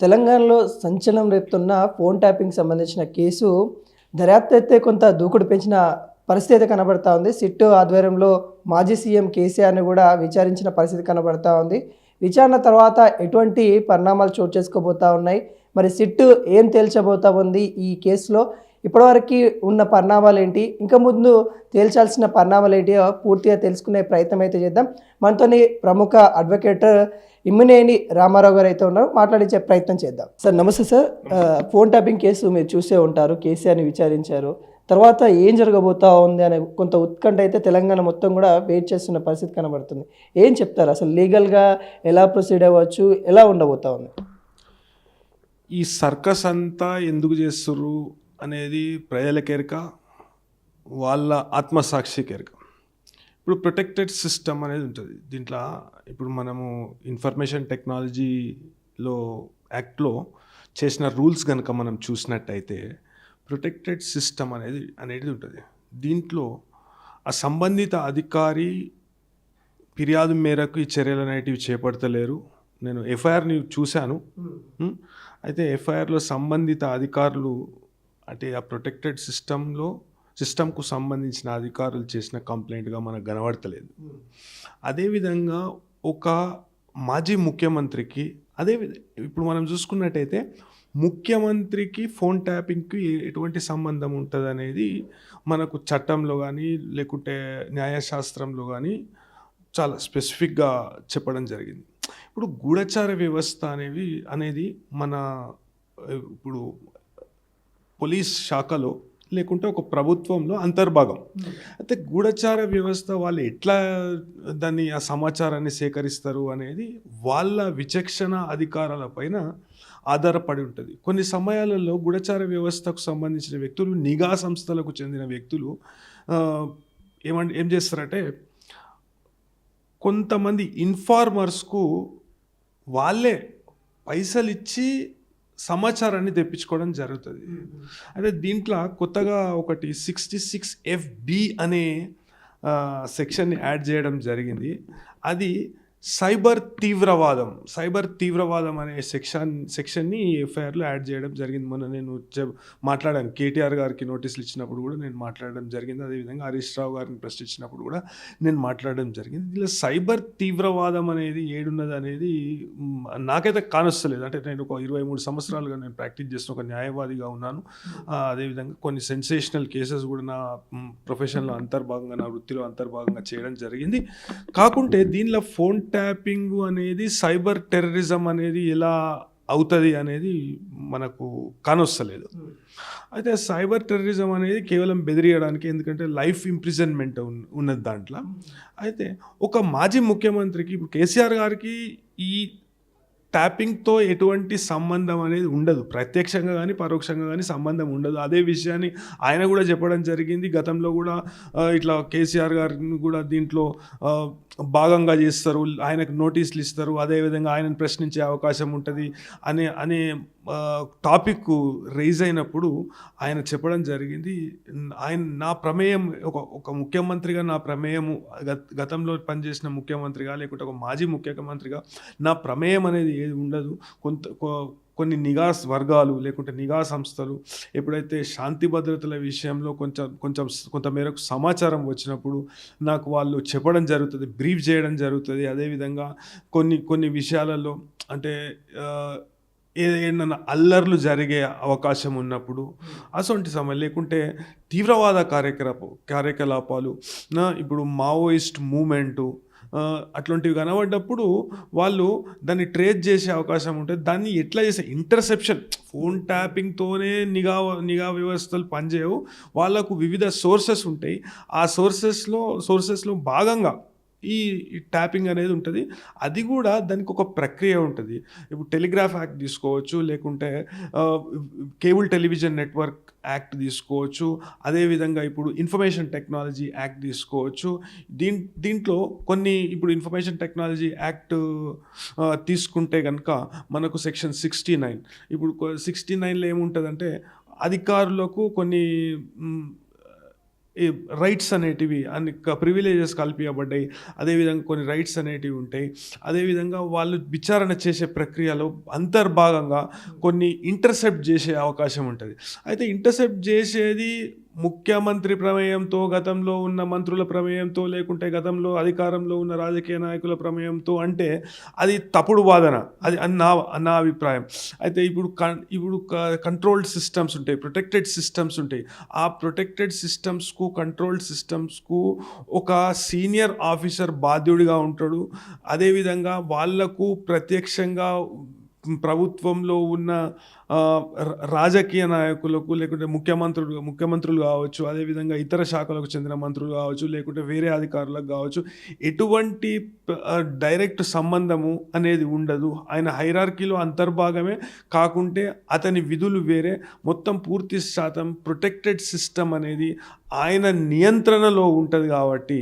తెలంగాణలో సంచలనం రేపుతున్న phone tapping సంబంధించిన కేసు దర్యాప్తు అయితే కొంత దూకుడు పెంచిన పరిస్థితి అయితే కనబడతా ఉంది. సిట్ ఆధ్వర్యంలో మాజీ సీఎం కేసీఆర్ని కూడా విచారించిన పరిస్థితి కనబడతా ఉంది. విచారణ తర్వాత ఎటువంటి పరిణామాలు చోటు చేసుకోబోతా ఉన్నాయి, మరి సిట్ ఏం తేల్చబోతా ఉంది ఈ కేసులో, ఇప్పటివరకు ఉన్న పరిణామాలు ఏంటి, ఇంకా ముందు తేల్చాల్సిన పరిణామాలు ఏంటి పూర్తిగా తెలుసుకునే ప్రయత్నం అయితే చేద్దాం. మనతోని ప్రముఖ అడ్వకేట్ ఇమ్మినేని రామారావు గారు అయితే ఉన్నారు, మాట్లాడించే ప్రయత్నం చేద్దాం. సార్ నమస్తే సార్. ఫోన్ ట్యాపింగ్ కేసు మీరు చూసే ఉంటారు, కేసీఆర్ని విచారించారు, తర్వాత ఏం జరగబోతా ఉంది అనే కొంత ఉత్కంఠ అయితే తెలంగాణ మొత్తం కూడా వెయిట్ చేస్తున్న పరిస్థితి కనబడుతుంది. ఏం చెప్తారు, అసలు లీగల్గా ఎలా ప్రొసీడ్ అవ్వచ్చు, ఎలా ఉండబోతా ఉంది? ఈ సర్కస్ అంతా ఎందుకు చేస్తుర్రు అనేది ప్రజలకెరక, వాళ్ళ ఆత్మసాక్షికెరక. ఇప్పుడు ప్రొటెక్టెడ్ సిస్టమ్ అనేది ఉంటుంది దీంట్లో. ఇప్పుడు మనము ఇన్ఫర్మేషన్ టెక్నాలజీలో యాక్ట్లో చేసిన రూల్స్ కనుక మనం చూసినట్టయితే ప్రొటెక్టెడ్ సిస్టమ్ అనేది ఉంటుంది. దీంట్లో ఆ సంబంధిత అధికారి ఫిర్యాదు మేరకు ఈ చర్యలు అనేటివి చేపడతలేరు. నేను ఎఫ్ఐఆర్ని చూశాను. అయితే ఎఫ్ఐఆర్లో సంబంధిత అధికారులు అంటే ఆ ప్రొటెక్టెడ్ సిస్టమ్కు సంబంధించిన అధికారులు చేసిన కంప్లైంట్గా మనకు కనబడతలేదు. అదేవిధంగా ఒక మాజీ ముఖ్యమంత్రికి ఇప్పుడు మనం చూసుకున్నట్టయితే ముఖ్యమంత్రికి ఫోన్ ట్యాపింగ్కి ఎటువంటి సంబంధం ఉంటుంది అనేది మనకు చట్టంలో కానీ లేకుంటే న్యాయశాస్త్రంలో కానీ చాలా స్పెసిఫిక్గా చెప్పడం జరిగింది. ఇప్పుడు గూఢచార వ్యవస్థ అనేది మన ఇప్పుడు పోలీస్ శాఖలో లేకుంటే ఒక ప్రభుత్వంలో అంతర్భాగం. అయితే గూఢచార వ్యవస్థ వాళ్ళు ఎట్లా ఆ సమాచారాన్ని సేకరిస్తారు అనేది వాళ్ళ విచక్షణ అధికారాల పైన ఆధారపడి ఉంటుంది. కొన్ని సమయాలలో గూఢచార వ్యవస్థకు సంబంధించిన వ్యక్తులు, నిఘా సంస్థలకు చెందిన వ్యక్తులు ఏం చేస్తారంటే కొంతమంది ఇన్ఫార్మర్స్కు వాళ్ళే పైసలు ఇచ్చి సమాచారాన్ని తెప్పించుకోవడం జరుగుతుంది. అయితే దీంట్లో కొత్తగా ఒకటి 66FB అనే సెక్షన్ని యాడ్ చేయడం జరిగింది. అది సైబర్ తీవ్రవాదం అనే సెక్షన్ని ఎఫ్ఐఆర్లో యాడ్ చేయడం జరిగింది. మొన్న నేను మాట్లాడాను, కేటీఆర్ గారికి నోటీసులు ఇచ్చినప్పుడు కూడా నేను మాట్లాడడం జరిగింది. అదేవిధంగా హరీష్ రావు గారిని ప్రశ్నించినప్పుడు కూడా నేను మాట్లాడడం జరిగింది. ఇలా సైబర్ తీవ్రవాదం అనేది ఏడున్నది అనేది నాకైతే కానొస్తలేదు. అంటే నేను ఒక 23 సంవత్సరాలుగా నేను ప్రాక్టీస్ చేసిన ఒక న్యాయవాదిగా ఉన్నాను. అదేవిధంగా కొన్ని సెన్సేషనల్ కేసెస్ కూడా నా ప్రొఫెషన్లో అంతర్భాగంగా, నా వృత్తిలో అంతర్భాగంగా చేయడం జరిగింది. కాకుంటే దీనిలో ఫోన్ ట్యాపింగ్ అనేది సైబర్ టెర్రరిజం అనేది ఎలా అవుతుంది అనేది మనకు కానొస్తలేదు. అయితే సైబర్ టెర్రరిజం అనేది కేవలం బెదిరియడానికి, ఎందుకంటే లైఫ్ ఇంప్రిజన్మెంట్ ఉన్నది దాంట్లో. అయితే ఒక మాజీ ముఖ్యమంత్రికి, ఇప్పుడు కేసీఆర్ గారికి ఈ ట్యాపింగ్తో ఎటువంటి సంబంధం అనేది ఉండదు. ప్రత్యక్షంగా కానీ పరోక్షంగా కానీ సంబంధం ఉండదు. అదే విషయాన్ని ఆయన కూడా చెప్పడం జరిగింది. గతంలో కూడా ఇట్లా కేసీఆర్ గారిని కూడా దీంట్లో భాగంగా చేస్తారు, ఆయనకు నోటీసులు ఇస్తారు, అదేవిధంగా ఆయనను ప్రశ్నించే అవకాశం ఉంటుంది అనే టాపిక్ రైజ్ అయినప్పుడు ఆయన చెప్పడం జరిగింది. నా ప్రమేయం, ఒక ముఖ్యమంత్రిగా నా ప్రమేయము, గతంలో పనిచేసిన ముఖ్యమంత్రిగా లేకుంటే ఒక మాజీ ముఖ్యమంత్రిగా నా ప్రమేయం అనేది ఏది ఉండదు. కొన్ని నిఘా వర్గాలు లేకుంటే నిఘా సంస్థలు ఎప్పుడైతే శాంతి భద్రతల విషయంలో కొంత మేరకు సమాచారం వచ్చినప్పుడు నాకు వాళ్ళు చెప్పడం జరుగుతుంది, బ్రీఫ్ చేయడం జరుగుతుంది. అదేవిధంగా కొన్ని విషయాలలో అంటే ఏదైనా అల్లర్లు జరిగే అవకాశం ఉన్నప్పుడు అటువంటి సమయం, లేకుంటే తీవ్రవాద కార్యకలాపాలు, ఇప్పుడు మావోయిస్ట్ మూమెంటు అట్లాంటివి కనబడ్డప్పుడు వాళ్ళు దాన్ని ట్రేస్ చేసే అవకాశం ఉంటుంది. దాన్ని ఎట్లా చేసే ఇంటర్సెప్షన్, ఫోన్ ట్యాపింగ్తోనే నిఘా వ్యవస్థలు పనిచేయవు. వాళ్ళకు వివిధ సోర్సెస్ ఉంటాయి. ఆ సోర్సెస్లో భాగంగా ఈ ట్యాపింగ్ అనేది ఉంటుంది. అది కూడా దానికి ఒక ప్రక్రియ ఉంటుంది. ఇప్పుడు టెలిగ్రాఫ్ యాక్ట్ తీసుకోవచ్చు, లేకుంటే కేబుల్ టెలివిజన్ నెట్వర్క్ యాక్ట్ తీసుకోవచ్చు, అదేవిధంగా ఇప్పుడు ఇన్ఫర్మేషన్ టెక్నాలజీ యాక్ట్ తీసుకోవచ్చు. దీంట్లో ఇప్పుడు ఇన్ఫర్మేషన్ టెక్నాలజీ యాక్ట్ తీసుకుంటే కనుక మనకు సెక్షన్ 69. ఇప్పుడు 69లో ఏముంటుందంటే అధికారులకు కొన్ని ఈ రైట్స్ అనేటివి అన్ని ప్రివిలేజెస్ కల్పించబడ్డాయి. అదేవిధంగా కొన్ని రైట్స్ అనేటివి ఉంటాయి. అదేవిధంగా వాళ్ళు విచారణ చేసే ప్రక్రియలో అంతర్భాగంగా కొన్ని ఇంటర్సెప్ట్ చేసే అవకాశం ఉంటుంది. అయితే ఇంటర్సెప్ట్ చేసేది ముఖ్యమంత్రి ప్రమేయంతో, గతంలో ఉన్న మంత్రుల ప్రమేయంతో, లేకుంటే గతంలో అధికారంలో ఉన్న రాజకీయ నాయకుల ప్రమేయంతో అంటే అది తప్పుడు వాదన. అది అని నా అభిప్రాయం. అయితే ఇప్పుడు కంట్రోల్డ్ సిస్టమ్స్ ఉంటాయి, ప్రొటెక్టెడ్ సిస్టమ్స్ ఉంటాయి. ఆ ప్రొటెక్టెడ్ సిస్టమ్స్కు, కంట్రోల్డ్ సిస్టమ్స్కు ఒక సీనియర్ ఆఫీసర్ బాధ్యుడిగా ఉంటాడు. అదేవిధంగా వాళ్లకు ప్రత్యక్షంగా ప్రభుత్వంలో ఉన్న రాజకీయ నాయకులకు, లేకుంటే ముఖ్యమంత్రులు కావచ్చు, అదేవిధంగా ఇతర శాఖలకు చెందిన మంత్రులు కావచ్చు, లేకుంటే వేరే అధికారులకు కావచ్చు, ఎటువంటి డైరెక్ట్ సంబంధము అనేది ఉండదు. ఆయన హైరార్కీలో అంతర్భాగమే కాకుంటే అతని విధులు వేరే. మొత్తం పూర్తి శాతం ప్రొటెక్టెడ్ సిస్టమ్ అనేది ఆయన నియంత్రణలో ఉంటుంది. కాబట్టి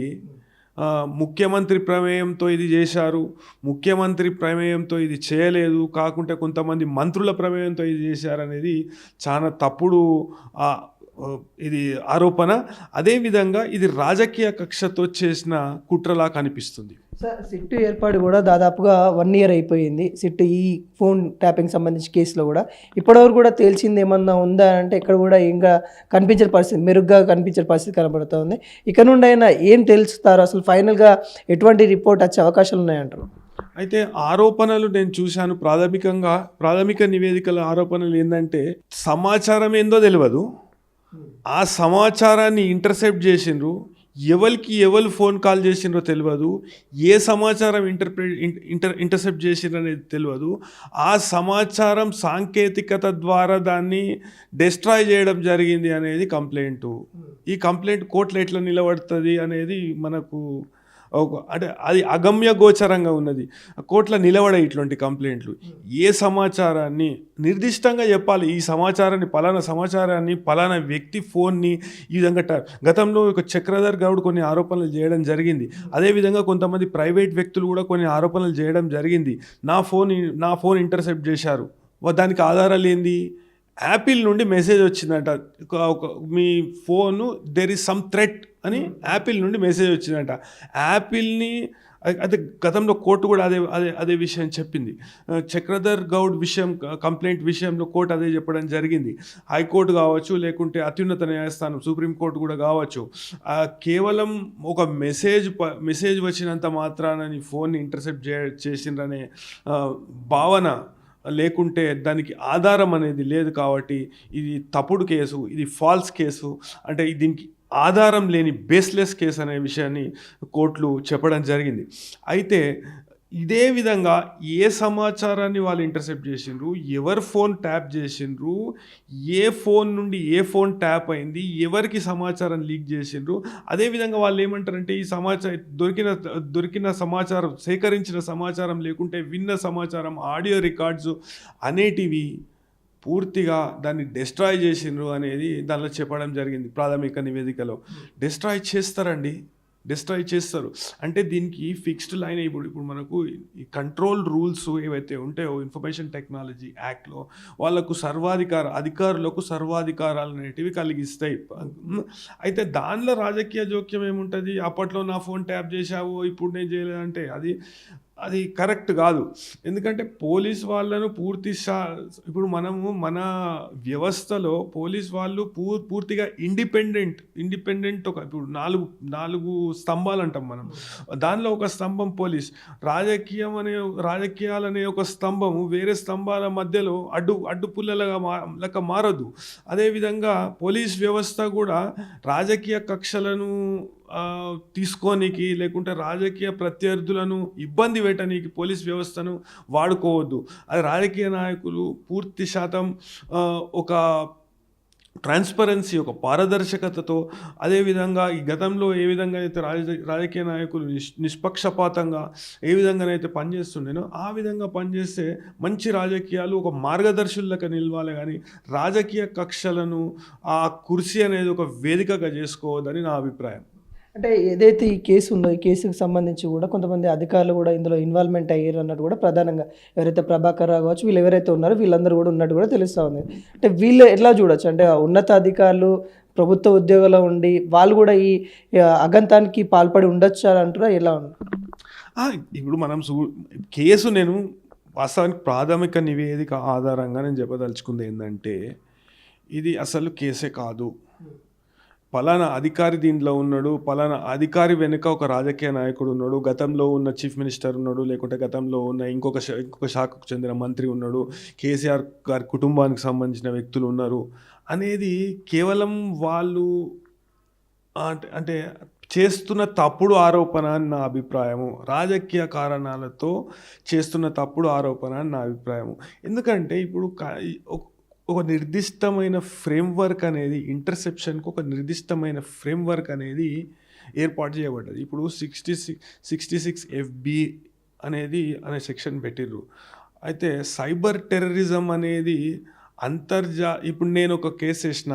ముఖ్యమంత్రి ప్రమేయంతో ఇది చేశారు, ముఖ్యమంత్రి ప్రమేయంతో ఇది చేయలేదు, కాకుంటే కొంతమంది మంత్రుల ప్రమేయంతో ఇది చేశారనేది చాలా తప్పుడు ఇది ఆరోపణ. అదేవిధంగా ఇది రాజకీయ కక్షతో చేసిన కుట్రలా కనిపిస్తుంది. సార్, సిట్ ఏర్పాటు కూడా దాదాపుగా 1 year అయిపోయింది. సిట్ ఈ ఫోన్ ట్యాపింగ్ సంబంధించి కేసులో కూడా ఇప్పటివరకు కూడా తేల్చింది ఏమన్నా ఉందా అంటే ఇక్కడ కూడా ఇంకా కనిపించే పరిస్థితి, మెరుగ్గా కనిపించే పరిస్థితి కనబడుతుంది. ఇక నుండి అయినా ఏం తెలుస్తారు, అసలు ఫైనల్గా ఎటువంటి రిపోర్ట్ వచ్చే అవకాశాలు ఉన్నాయంటారు? అయితే ఆరోపణలు నేను చూశాను. ప్రాథమిక నివేదికల ఆరోపణలు ఏంటంటే సమాచారం ఏందో తెలియదు, ఆ సమాచారాన్ని ఇంటర్సెప్ట్ చేసిండ్రు, ఎవరు ఫోన్ కాల్ చేసిండ్రో తెలియదు, ఏ సమాచారం ఇంటర్సెప్ట్ చేసిండ్రు అనేది తెలియదు, ఆ సమాచారం సాంకేతికత ద్వారా దాన్ని డిస్ట్రాయ్ చేయడం జరిగింది అనేది కంప్లైంటు. ఈ కంప్లైంట్ కోర్టులో ఎట్లా నిలబడుతుంది అనేది మనకు అంటే అది అగమ్య గోచరంగా ఉన్నది. కోర్టులో నిలబడే ఇట్లాంటి కంప్లైంట్లు. ఏ సమాచారాన్ని నిర్దిష్టంగా చెప్పాలి, ఈ సమాచారాన్ని పలానా వ్యక్తి ఫోన్ని ఈ విధంగా గతంలో ఒక చక్రధర్ గౌడ్ కొన్ని ఆరోపణలు చేయడం జరిగింది. అదేవిధంగా కొంతమంది ప్రైవేట్ వ్యక్తులు కూడా కొన్ని ఆరోపణలు చేయడం జరిగింది. నా ఫోన్ ఇంటర్సెప్ట్ చేశారు. దానికి ఆధారాలు ఏంది? యాపిల్ నుండి మెసేజ్ వచ్చిందంట, మీ phone there is some threat అని యాపిల్ నుండి మెసేజ్ వచ్చిందంట. యాపిల్ని అదే గతంలో కోర్టు కూడా అదే విషయం చెప్పింది. చక్రధర్ గౌడ్ కంప్లైంట్ విషయంలో కోర్టు అదే చెప్పడం జరిగింది. హైకోర్టు కావచ్చు, లేకుంటే అత్యున్నత న్యాయస్థానం సుప్రీంకోర్టు కూడా కావచ్చు, కేవలం ఒక మెసేజ్ వచ్చినంత మాత్రాన ఫోన్ని ఇంటర్సెప్ట్ చేసిండ్రనే భావన లేకుంటే దానికి ఆధారం అనేది లేదు. కాబట్టి ఇది తప్పుడు కేసు, ఇది ఫాల్స్ కేసు, అంటే దీనికి ఆధారం లేని బేస్లెస్ కేసు అనే విషయాన్ని కోర్టులు చెప్పడం జరిగింది. అయితే ఇదే విధంగా ఏ సమాచారాన్ని వాళ్ళు ఇంటర్సెప్ట్ చేసిండ్రు, ఎవరు ఫోన్ ట్యాప్ చేసిండ్రు, ఏ ఫోన్ నుండి ఏ ఫోన్ ట్యాప్ అయింది, ఎవరికి సమాచారం లీక్ చేసిండ్రు, అదేవిధంగా వాళ్ళు ఏమంటారంటే ఈ సమాచారం దొరికిన సమాచారం, సేకరించిన సమాచారం, లేకుంటే విన్న సమాచారం, ఆడియో రికార్డ్స్ అనేటివి పూర్తిగా దాన్ని డిస్ట్రాయ్ చేసిండ్రు అనేది దానిలో చెప్పడం జరిగింది. ప్రాథమిక నివేదికలో డిస్ట్రాయ్ చేస్తారు. అంటే దీనికి ఫిక్స్డ్ లైన్. ఇప్పుడు మనకు ఈ కంట్రోల్ రూల్స్ ఏవైతే ఉంటాయో ఇన్ఫర్మేషన్ టెక్నాలజీ యాక్ట్లో వాళ్ళకు అధికారులకు సర్వాధికారాలు అనేటివి కలిగిస్తాయి. అయితే దానిలో రాజకీయ జోక్యం ఏముంటుంది? అప్పట్లో నా ఫోన్ ట్యాప్ చేశావు, ఇప్పుడు నేను చేయలేదంటే అది కరెక్ట్ కాదు. ఎందుకంటే పోలీస్ వాళ్ళను ఇప్పుడు మనము మన వ్యవస్థలో పోలీస్ వాళ్ళు పూర్తిగా ఇండిపెండెంట్ ఒక ఇప్పుడు నాలుగు స్తంభాలు అంటాం మనం. దానిలో ఒక స్తంభం పోలీస్, రాజకీయాలనే ఒక స్తంభము వేరే స్తంభాల మధ్యలో అడ్డుపుల్లగా మారదు. అదేవిధంగా పోలీస్ వ్యవస్థ కూడా రాజకీయ కక్షలను తీసుకోనికి, లేకుంటే రాజకీయ ప్రత్యర్థులను ఇబ్బంది పెట్టడానికి పోలీస్ వ్యవస్థను వాడుకోవద్దు. అది రాజకీయ నాయకులు పూర్తి శాతం ఒక ట్రాన్స్పరెన్సీ, ఒక పారదర్శకతతో, అదేవిధంగా ఈ గతంలో ఏ విధంగా అయితే రాజకీయ నాయకులు నిష్పక్షపాతంగా ఏ విధంగానైతే పనిచేస్తుండేనో ఆ విధంగా పనిచేస్తే మంచి రాజకీయాలు ఒక మార్గదర్శులకు నిలవాలి. కానీ రాజకీయ కక్షలను ఆ కుర్చీ అనేది ఒక వేదికగా చేసుకోవద్దని నా అభిప్రాయం. అంటే ఏదైతే ఈ కేసు ఉందో ఈ కేసుకు సంబంధించి కూడా కొంతమంది అధికారులు కూడా ఇందులో ఇన్వాల్వ్మెంట్ అయ్యారు అన్నట్టు కూడా ప్రధానంగా ఎవరైతే ప్రభాకర్ రావు కావచ్చు, వీళ్ళు ఎవరైతే ఉన్నారో వీళ్ళందరూ కూడా ఉన్నట్టు కూడా తెలుస్తూ ఉంది. అంటే వీళ్ళు ఎట్లా చూడొచ్చు? అంటే ఉన్నత అధికారులు ప్రభుత్వ ఉద్యోగంలో ఉండి వాళ్ళు కూడా ఈ అఘంతానికి పాల్పడి ఉండొచ్చు అని అంటారా? ఎలా ఉంది? ఇప్పుడు మనం కేసు నేను వాస్తవానికి ప్రాథమిక నివేదిక ఆధారంగా నేను చెప్పదలుచుకుంది ఏంటంటే, ఇది అసలు కేసే కాదు. పలానా అధికారి దీంట్లో ఉన్నాడు, పలానా అధికారి వెనుక ఒక రాజకీయ నాయకుడు ఉన్నాడు, గతంలో ఉన్న చీఫ్ మినిస్టర్ ఉన్నాడు, లేకుంటే గతంలో ఉన్న ఇంకొక శాఖకు చెందిన మంత్రి ఉన్నాడు, కేసీఆర్ గారి కుటుంబానికి సంబంధించిన వ్యక్తులు ఉన్నారు అనేది కేవలం వాళ్ళు అంటే చేస్తున్న తప్పుడు ఆరోపణ అని నా అభిప్రాయము. రాజకీయ కారణాలతో చేస్తున్న తప్పుడు ఆరోపణ అని నా అభిప్రాయము. ఎందుకంటే ఇప్పుడు ఒక నిర్దిష్టమైన ఫ్రేమ్వర్క్ అనేది, ఇంటర్సెప్షన్కి ఒక నిర్దిష్టమైన ఫ్రేమ్వర్క్ అనేది ఏర్పాటు చేయబడ్డది. ఇప్పుడు 66 FB అనే సెక్షన్ పెట్టిర్రు. అయితే సైబర్ టెర్రరిజం అనేది ఇప్పుడు నేను ఒక కేసు వేసిన,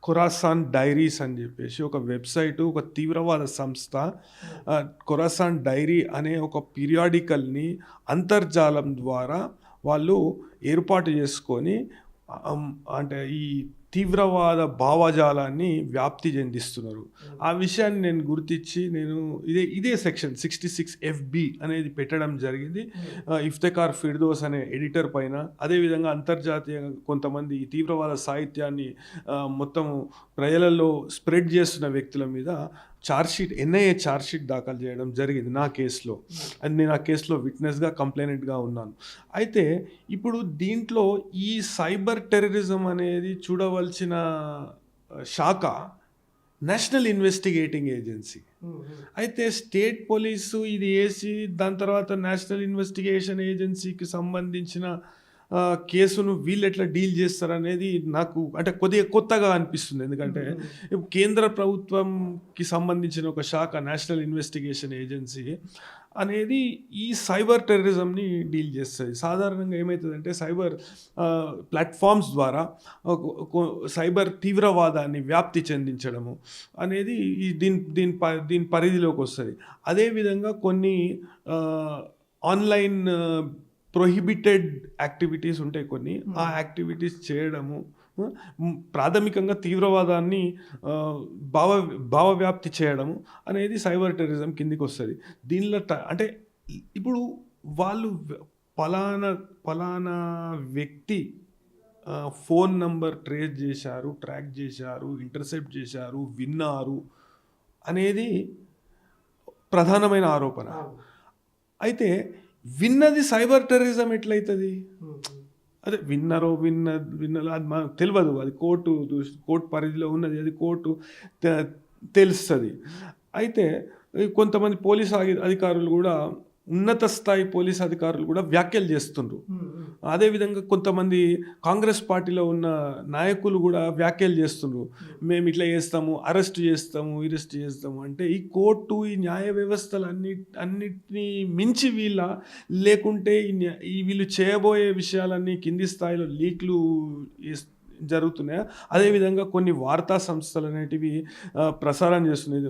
ఖురాసాన్ డైరీస్ అని చెప్పేసి ఒక వెబ్సైటు, ఒక తీవ్రవాద సంస్థ ఖురాసాన్ డైరీ అనే ఒక పీరియాడికల్ని అంతర్జాలం ద్వారా వాళ్ళు ఏర్పాటు చేసుకొని అంటే ఈ తీవ్రవాద భావజాలాన్ని వ్యాప్తి చెందిస్తున్నారు. ఆ విషయాన్ని నేను గుర్తించి నేను ఇదే సెక్షన్ 66 FB అనేది పెట్టడం జరిగింది. ఇఫ్తెఖార్ ఫిర్దోస్ అనే ఎడిటర్ పైన, అదేవిధంగా అంతర్జాతీయంగా కొంతమంది ఈ తీవ్రవాద సాహిత్యాన్ని మొత్తం ప్రజలలో స్ప్రెడ్ చేస్తున్న వ్యక్తుల మీద NIA ఛార్జ్షీట్ దాఖలు చేయడం జరిగింది నా కేసులో. అది నేను ఆ కేసులో విట్నెస్గా, కంప్లైనెంట్గా ఉన్నాను. అయితే ఇప్పుడు దీంట్లో ఈ సైబర్ టెర్రరిజం అనేది చూడవలసిన శాఖ నేషనల్ ఇన్వెస్టిగేటింగ్ ఏజెన్సీ. అయితే స్టేట్ పోలీసు ఇది వేసి దాని తర్వాత నేషనల్ ఇన్వెస్టిగేషన్ ఏజెన్సీకి సంబంధించిన కేసును వీళ్ళు ఎట్లా డీల్ చేస్తారనేది నాకు అంటే కొద్దిగా కొత్తగా అనిపిస్తుంది. ఎందుకంటే కేంద్ర ప్రభుత్వంకి సంబంధించిన ఒక శాఖ నేషనల్ ఇన్వెస్టిగేషన్ ఏజెన్సీ అనేది ఈ సైబర్ టెర్రరిజంని డీల్ చేస్తుంది. సాధారణంగా ఏమవుతుందంటే సైబర్ ప్లాట్ఫామ్స్ ద్వారా సైబర్ తీవ్రవాదాన్ని వ్యాప్తి చెందించడము అనేది దీని పరిధిలోకి వస్తుంది. అదేవిధంగా కొన్ని ఆన్లైన్ ప్రొహిబిటెడ్ యాక్టివిటీస్ ఉంటాయి కొన్ని, ఆ యాక్టివిటీస్ చేయడము ప్రాథమికంగా తీవ్రవాదాన్ని భావవ్యాప్తి చేయడము అనేది సైబర్ టెర్రరిజం కిందికి వస్తుంది. దీనిలో అంటే ఇప్పుడు వాళ్ళు పలానా వ్యక్తి ఫోన్ నంబర్ ట్రేస్ చేశారు, ట్రాక్ చేశారు, ఇంటర్సెప్ట్ చేశారు, విన్నారు అనేది ప్రధానమైన ఆరోపణ. అయితే విన్నది సైబర్ టెర్రరిజం ఎట్లయితుంది? అదే విన్నరో విన్నలో అది మనకు తెలియదు. అది కోర్టు పరిధిలో ఉన్నది, అది కోర్టు తెలుస్తుంది. అయితే కొంతమంది పోలీస్ అధికారులు కూడా, ఉన్నత స్థాయి పోలీస్ అధికారులు కూడా వ్యాఖ్యలు చేస్తుండ్రు. అదేవిధంగా కొంతమంది కాంగ్రెస్ పార్టీలో ఉన్న నాయకులు కూడా వ్యాఖ్యలు చేస్తుండ్రు. మేము ఇట్లా చేస్తాము, అరెస్ట్ చేస్తాము అంటే ఈ కోర్టు, ఈ న్యాయ వ్యవస్థలు అన్నిటినీ మించి లేకుంటే వీళ్ళు చేయబోయే విషయాలన్నీ కింది స్థాయిలో లీక్లు జరుగుతున్నాయి. అదేవిధంగా కొన్ని వార్తా సంస్థలు అనేటివి ప్రసారం చేస్తున్నాయి.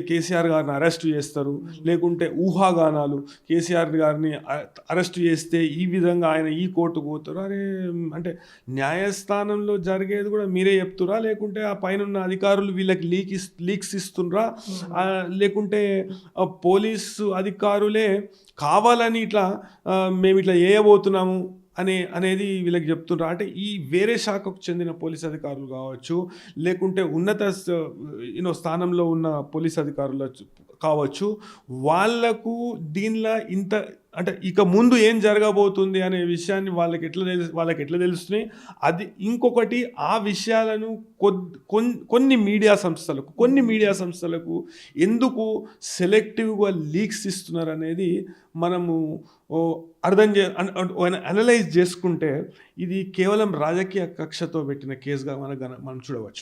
కేసీఆర్ గారిని అరెస్ట్ చేస్తారు, లేకుంటే ఊహాగానాలు, కేసీఆర్ గారిని అరెస్ట్ చేస్తే ఈ విధంగా ఆయన ఈ కోర్టుకు పోతారు. అంటే న్యాయస్థానంలో జరిగేది కూడా మీరే చెప్తురా, లేకుంటే ఆ పైన ఉన్న అధికారులు వీళ్ళకి లీక్స్ ఇస్తుండ్రా, లేకుంటే పోలీసు అధికారులే కావాలని ఇట్లా మేము ఇట్లా చేయబోతున్నాము అనేది వీళ్ళకి చెప్తున్నారు. అంటే ఈ వేరే శాఖకు చెందిన పోలీస్ అధికారులు కావచ్చు, లేకుంటే ఉన్నత స్థానంలో ఉన్న పోలీస్ అధికారులు కావచ్చు, వాళ్లకు దీనిలో అంటే ఇక ముందు ఏం జరగబోతుంది అనే విషయాన్ని వాళ్ళకి ఎట్లా తెలుస్తున్నాయి. అది ఇంకొకటి, ఆ విషయాలను కొన్ని మీడియా సంస్థలకు ఎందుకు సెలెక్టివ్గా లీక్స్ ఇస్తున్నారు అనేది మనము అనలైజ్ చేసుకుంటే ఇది కేవలం రాజకీయ కక్షతో పెట్టిన కేసుగా మనం చూడవచ్చు.